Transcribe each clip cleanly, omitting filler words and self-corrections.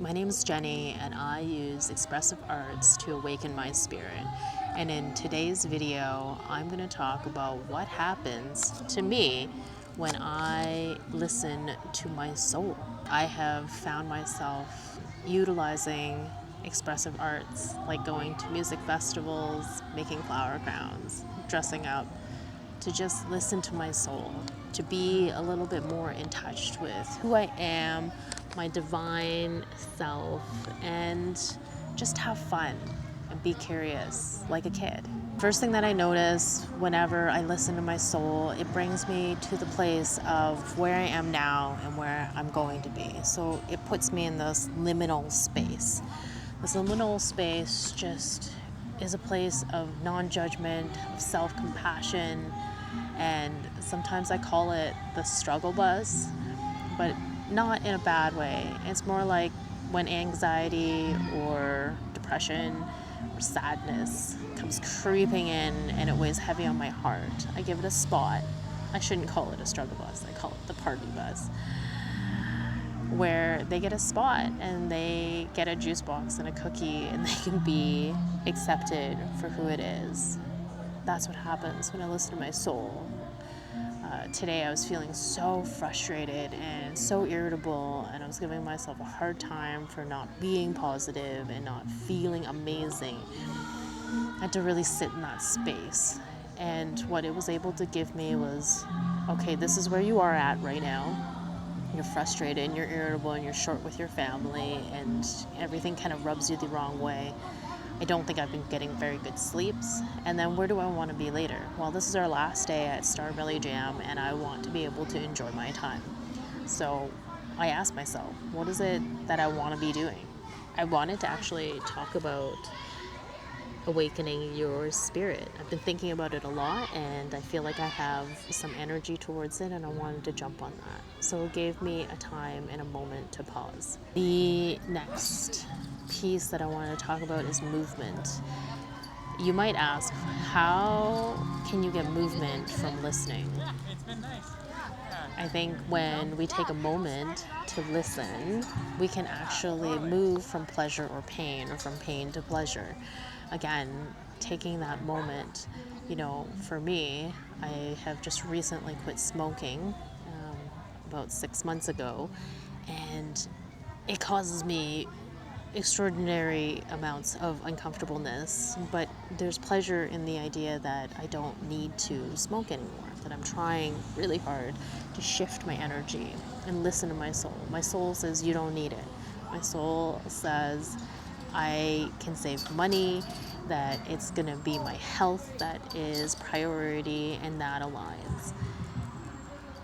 My name is Jenny and I use expressive arts to awaken my spirit. And in today's video, I'm going to talk about what happens to me when I listen to my soul. I have found myself utilizing expressive arts, like going to music festivals, making flower crowns, dressing up, to just listen to my soul, to be a little bit more in touch with who I am, my divine self, and just have fun and be curious like a kid. First thing that I notice whenever I listen to my soul, it brings me to the place of where I am now and where I'm going to be. So it puts me in this liminal space. This liminal space just is a place of non-judgment, of self-compassion, and sometimes I call it the struggle bus, but not in a bad way. It's more like when anxiety or depression or sadness comes creeping in and it weighs heavy on my heart. I give it a spot. I shouldn't call it a struggle bus, I call it the party bus, where they get a spot and they get a juice box and a cookie and they can be accepted for who it is. That's what happens when I listen to my soul. Today I was feeling so frustrated and so irritable, and I was giving myself a hard time for not being positive and not feeling amazing. I had to really sit in that space. And what it was able to give me was, okay, this is where you are at right now. You're frustrated and you're irritable and you're short with your family and everything kind of rubs you the wrong way. I don't think I've been getting very good sleeps. And then where do I want to be later? Well, this is our last day at Starbelly Jam and I want to be able to enjoy my time. So I asked myself, what is it that I want to be doing? I wanted to actually talk about awakening your spirit. I've been thinking about it a lot and I feel like I have some energy towards it and I wanted to jump on that. So it gave me a time and a moment to pause. The next piece that I want to talk about is movement. You might ask, how can you get movement from listening? I think when we take a moment to listen, we can actually move from pleasure or pain, or from pain to pleasure. Again, taking that moment, for me, I have just recently quit smoking about 6 months ago, and it causes me extraordinary amounts of uncomfortableness, but there's pleasure in the idea that I don't need to smoke anymore, that I'm trying really hard to shift my energy and listen to my soul. My soul says you don't need it. My soul says I can save money, that it's gonna be my health that is priority, and that aligns.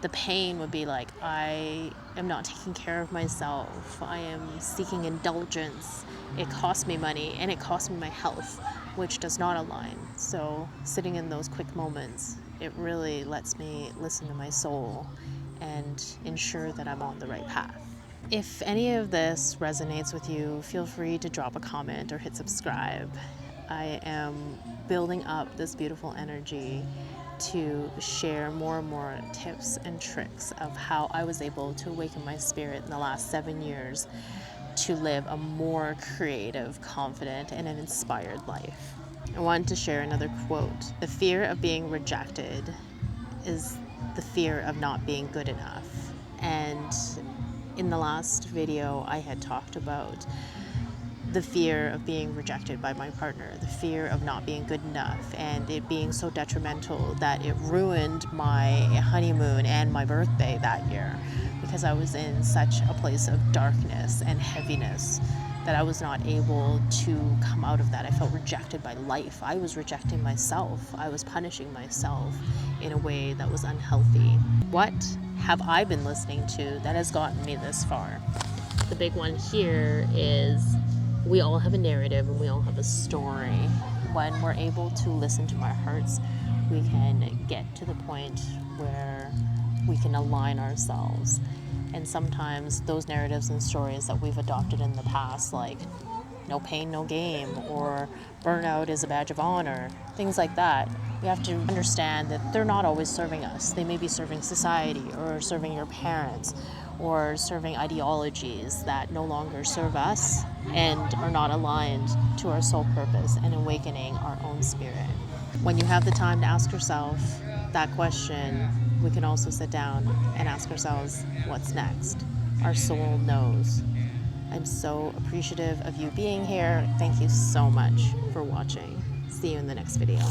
The pain would be like, I am not taking care of myself. I am seeking indulgence. It costs me money and it costs me my health, which does not align. So sitting in those quick moments, it really lets me listen to my soul and ensure that I'm on the right path. If any of this resonates with you, feel free to drop a comment or hit subscribe. I am building up this beautiful energy to share more and more tips and tricks of how I was able to awaken my spirit in the last 7 years to live a more creative, confident, and an inspired life. I wanted to share another quote. The fear of being rejected is the fear of not being good enough. And in the last video, I had talked about the fear of being rejected by my partner, the fear of not being good enough, and it being so detrimental that it ruined my honeymoon and my birthday that year, because I was in such a place of darkness and heaviness that I was not able to come out of that. I felt rejected by life. I was rejecting myself. I was punishing myself in a way that was unhealthy. What have I been listening to that has gotten me this far? The big one here is, we all have a narrative and we all have a story. When we're able to listen to our hearts, we can get to the point where we can align ourselves. And sometimes those narratives and stories that we've adopted in the past, like no pain, no game, or burnout is a badge of honor, things like that, we have to understand that they're not always serving us. They may be serving society or serving your parents or serving ideologies that no longer serve us and are not aligned to our soul purpose and awakening our own spirit. When you have the time to ask yourself that question, we can also sit down and ask ourselves, what's next? Our soul knows. I'm so appreciative of you being here. Thank you so much for watching. See you in the next video.